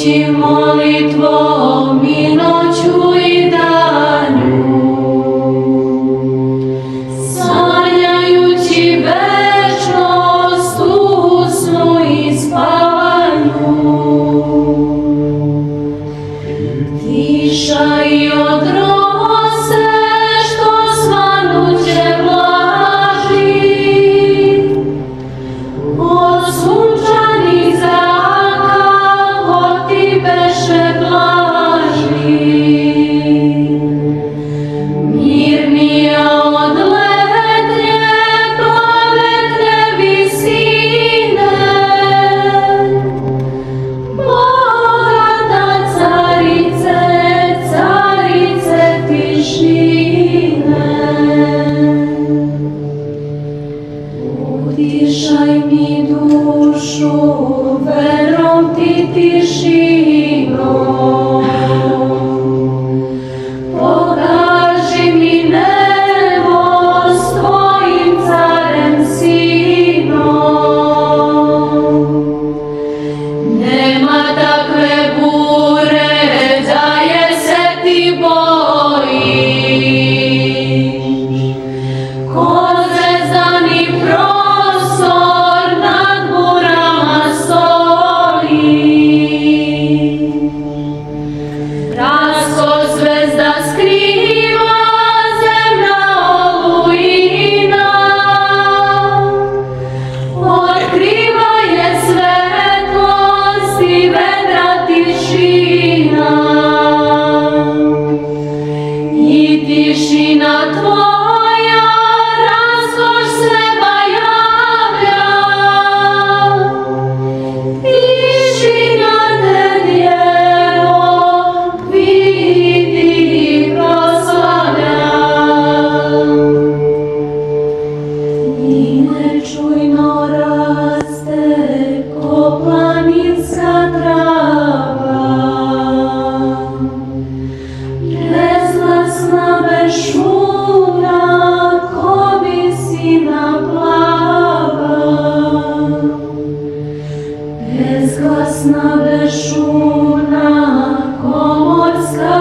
Слухаючи молитвом і ночу і даню, саняючи вечно слугу сну і спаванню, тиша й одросе, що звануче блажі, осунчаний закал, от і беше блажі. Мирнія одлетне, плаветне вісіне, Богата царице, царице тишине. Утішай мій душу, вером ти тишино, покажи мені небо з твоїм царем сином. Нема такve буре, заяся ти боїш, козезаний простор над бурами стоїть. Разко звезда скрива, земна олуїна, откриває светлость і ведра тишина. І тишина твоя розкош себе явля, тишина де Дєво квіти прославля. І нечуйно расте копланінська трава, безгласна, безшумна, комісіна плава. Безгласна, безшумна, коморська